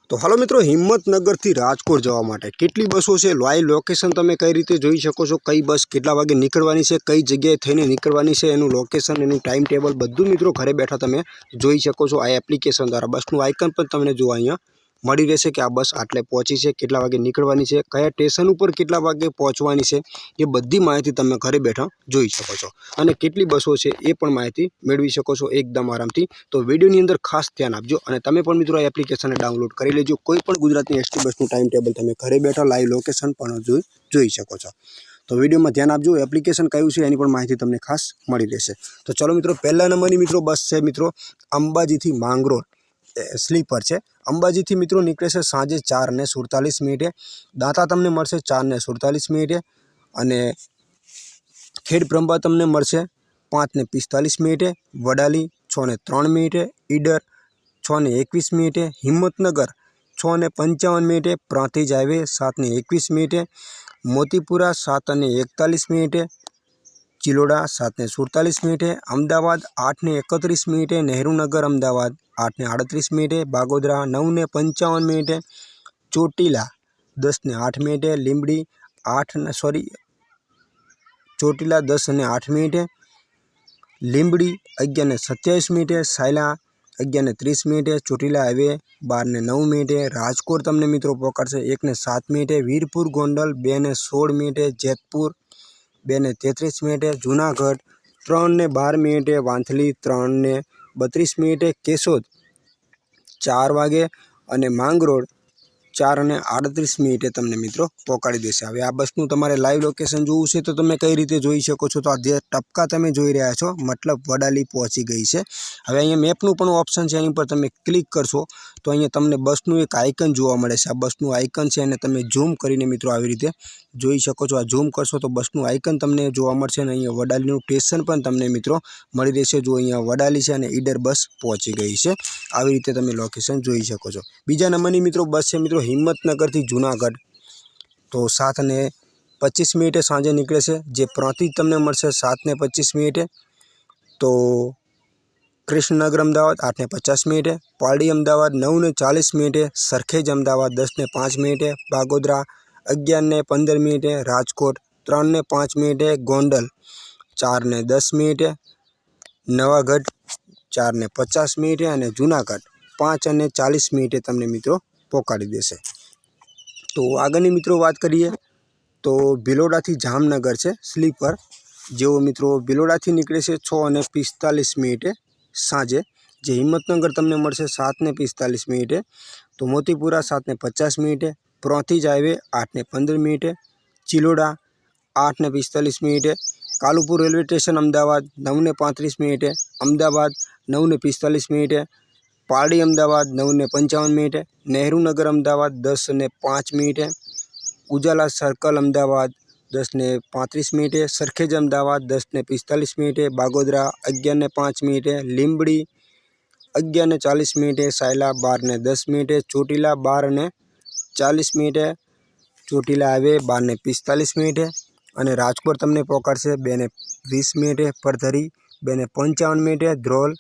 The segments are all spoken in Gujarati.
तो हेलो मित्रों, हिम्मतनगर थी राजकोट जवा माटे केटली बसों है। लाइव लोकेशन तमे कई रीते जोई शको छो। कई बस केटला वागे निकळवानी छे, कई जग्याए थईने निकळवानी छे, एनुं लोकेशन, एनुं टाइम टेबल बधुं मित्रों घरे बैठा तमे जोई शको छो। आ एप्लिकेशन द्वारा बसनुं आइकन पण तमने जो अहींया मळी रहेशे कि आ बस आटले पहोंची छे, केटला वागे निकळवानी छे, कया स्टेशन पर केटला वागे पहोंचवानी छे, ए बधी माहिती तमे घरे बैठा जोई शको छो। अने केटली बसों छे ए पण माहिती मेळवी शको छो एकदम आरामथी। तो विडियोनी अंदर खास ध्यान आपजो अने तमे पण मित्रों आ एप्लिकेशनने डाउनलॉड करी लेजो। कोई पण गुजरातनी एसटी बसनुं टाइम टेबल तमे घरे बैठा लाइव लोकेशन पण जोई शको छो। तो विडियो में ध्यान आपजो, एप्लिकेशन कयुं छे एनी पण माहिती तमने खास मळी रहेशे। तो चलो मित्रों, पहला नंबरनी मित्रों बस छे मित्रों अंबाजी थी मांगरोळ स्लीपर है। अंबाजी थी मित्रों निकळे छे सांजे 4:47 दाता तमने मळशे 4:47 अने खेडब्रह्मा तमने मळशे 5:45 वडाली 6:03 ईडर 6:21 हिम्मतनगर 6:55 प्रांतिज हाईवे 7:21 मोतीपुरा 7:41 चिलोड़ा 7:47 अमदावाद 8:31 नेहरूनगर अमदावाद 8:38 बागोदरा 9:55 चोटीला 10:08 लींबड़ी चोटीला 10:08 लींबड़ी 11:27 सायला 11:30 चोटीला हाईवे 12:09 राजकोट तमने मित्रों पकड़शे 1:07 वीरपुर गोंडल 2:16 जेतपुर 2:33 जूनागढ़ 3:12 वांथली 3:32 केशोद 4 वागे अने मांगरोळ 4:38 तमने मित्रों पहोंचाड़ी देशे। हवे आ बसनुं तमारे लाइव लोकेशन जोवुं छे तो तमे कई रीते जोई शको छो। तो आ जे टपका तमे जोई रह्या छो मतलब वडाली पहोंची गई छे। हवे अहींया मेपनुं पण ऑप्शन छे, एनी पर तमे क्लिक करशो तो अहींया तमने बसनुं एक आइकन जोवा मळे छे। आ बसनुं आइकन छे, एने तमे झूम करीने मित्रों आवी रीते जोई शको छो। आ झूम करशो तो बसनुं आइकन तमने जोवा मळशे अने अहींया वडालीनुं स्टेशन पण तमने मित्रों मळी रहेशे। जो अहींया वडाली छे अने ईडर बस पहोंची गई छे। આવી રીતે તમે લોકેશન જોઈ શકો છો। બીજા નંબરની મિત્રો બસ છે મિત્રો હિંમતનગરથી જૂનાગઢ, તો 7:25 સાંજે નીકળે છે, જે પ્રાંતિજ તમને મળશે 7:25। તો કૃષ્ણનગર અમદાવાદ 8:50, પાલડી અમદાવાદ 9:40, સરખેજ અમદાવાદ 10:05, બાગોદરા 11:15, રાજકોટ 3:05, ગોંડલ 4:10, નવાગઢ 4:50 અને જૂનાગઢ 5:40 તમને મિત્રો પહોંચાડી દેશે। તો આગળની મિત્રો વાત કરીએ તો ભિલોડાથી જામનગર છે સ્લીપર, જેઓ મિત્રો ભિલોડાથી નીકળે છે 6:45 સાંજે, જે હિંમતનગર તમને મળશે 7:45। તો Motipura 7:50, Prantij highway 8:15, Chiloda 8:45, Kalupur railway station Ahmedabad 9:35, Ahmedabad 9:45, Paldi Ahmedabad 9:55, Nehrunagar Ahmedabad 10:05, Ujala circle Ahmedabad 10:35, Sarkhej Ahmedabad 10:45, Bagodara 11:05, Limbdi 11:40, Sayla 12:10, Chotila 12:40, चोटीला हाईवे 12:45 અને રાજકોટ તમને પહોંચાડશે 2:20, પરધરી 2:55, ધ્રોલ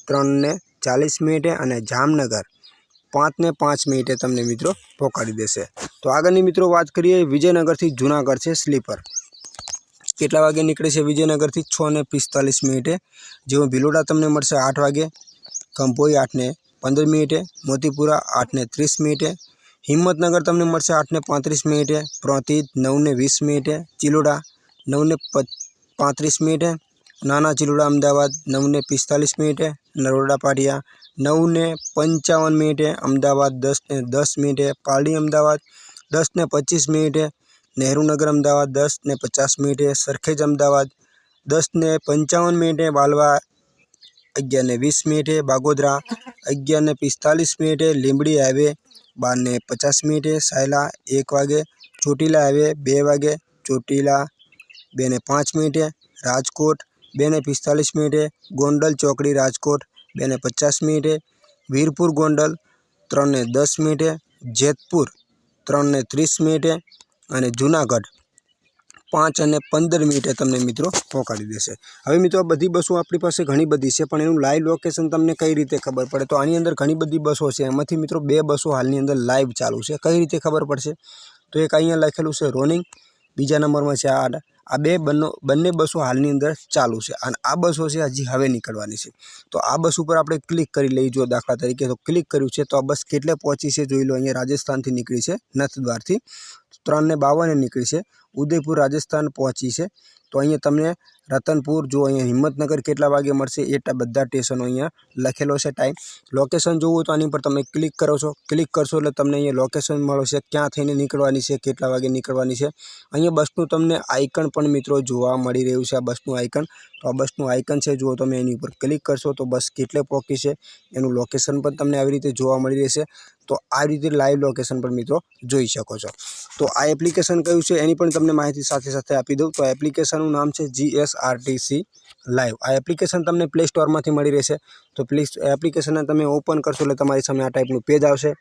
3:40 અને જામનગર 5:05 તમને મિત્રો પહોંચાડી દેશે। તો આગળની મિત્રો વાત કરીએ વિજયનગરથી જૂનાગઢ છે સ્લીપર, કેટલા વાગે નીકળે છે વિજયનગરથી 6:45, જેઓ ભિલોડા તમને મળશે 8 વાગે, કંભોઈ 8:15, મોતીપુરા 8:30, हिम्मतनगर तमने मळशे 8:35, प्रांतिज 9:20, चिलोड़ा 9:35, नाना चिलोड़ा अमदावाद 9:45, नरोड़ा पाटिया 9:55, अमदावाद 10:10, पालड़ी अमदावाद 10:25, नेहरूनगर अमदावाद 10:50, सरखेज अमदावाद 10:55, बालवा 11:20, बागोदरा 11:45, लींबड़ी हाईवे 12:50, सायला 1 वागे, चोटीला हाईवे 2 वागे, चोटीला 2:05, राजकोट 2:45, गोंडल चौकड़ी राजकोट 2:50, वीरपुर गोंडल 3:10, जेतपुर 3:30 અને જૂનાગઢ 5 અને 15 મિનિટે તમને મિત્રો પહોંચાડી દેશે। હવે મિત્રો આ બધી બસો આપણી પાસે ઘણી બધી છે, પણ એનું લાઈવ લોકેશન તમને કઈ રીતે ખબર પડે? તો આની અંદર ઘણી બધી બસો છે, એમાંથી મિત્રો 2 બસો હાલની અંદર લાઈવ ચાલુ છે। કઈ રીતે ખબર પડશે? તો એક અહીંયા લખેલું છે રોનિંગ, બીજા નંબરમાં છે આ બંને બસો હાલની અંદર ચાલુ છે, અને આ બસો છે હજી હવે નીકળવાની છે। તો આ બસ ઉપર આપણે ક્લિક કરી લઈએ। જો દાખલા તરીકે તો ક્લિક કર્યું છે, તો આ બસ કેટલે પહોંચી છે જોઈ લો। અહીંયા રાજસ્થાનથી નીકળી છે, નથદ્વારથી 3:52 નીકળી છે, ઉદયપુર રાજસ્થાન પહોંચી છે। તો અહીંયા તમને રતનપુર જો અહીંયા હિંમતનગર કેટલા વાગે મળશે એ બધા સ્ટેશનો અહીંયા લખેલો છે ટાઈમ। લોકેશન જોવું તો આની પર તમે ક્લિક કરો છો, ક્લિક કરશો એટલે તમને અહીંયા લોકેશન મળશે, ક્યાં થઈને નીકળવાની છે, કેટલા વાગે નીકળવાની છે। અહીંયા બસનું તમને આઇકન પણ મિત્રો જોવા મળી રહ્યું છે, આ બસનું આઇકન। તો આ બસનું આઇકન છે, જુઓ તમે એની ઉપર ક્લિક કરશો તો બસ કેટલે પહોંચી છે એનું લોકેશન પણ તમને આવી રીતે જોવા મળી રહેશે। તો આ રીતે લાઈવ લોકેશન પર મિત્રો જોઈ શકો છો। તો આ એપ્લિકેશન કયું છે એની પણ તમને માહિતી સાથે સાથે આપી દઉં। તો આ એપ્લિકેશનનું નામ છે GSRTC લાઈવ। આ એપ્લિકેશન તમને પ્લે સ્ટોરમાંથી મળી રહેશે। તો પ્લીઝ એપ્લિકેશનને તમે ઓપન કરશો એટલે તમારી સામે આ ટાઈપનું પેજ આવશે,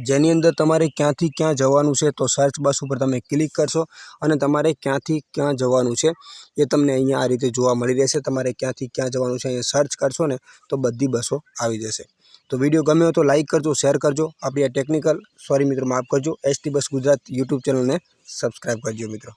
જેની અંદર તમારે ક્યાંથી ક્યાં જવાનું છે તો સર્ચ બસ ઉપર તમે ક્લિક કરશો અને તમારે ક્યાંથી ક્યાં જવાનું છે એ તમને અહીંયા આ રીતે જોવા મળી રહેશે। તમારે ક્યાંથી ક્યાં જવાનું છે અહીંયા સર્ચ કરશો ને તો બધી બસો આવી જશે। તો વિડીયો ગમ્યો તો લાઇક કરજો, શેર કરજો। આપણી આ મિત્રો માફ કરજો, ST બસ ગુજરાત યુટ્યુબ ચેનલને સબસ્ક્રાઈબ કરજો મિત્રો।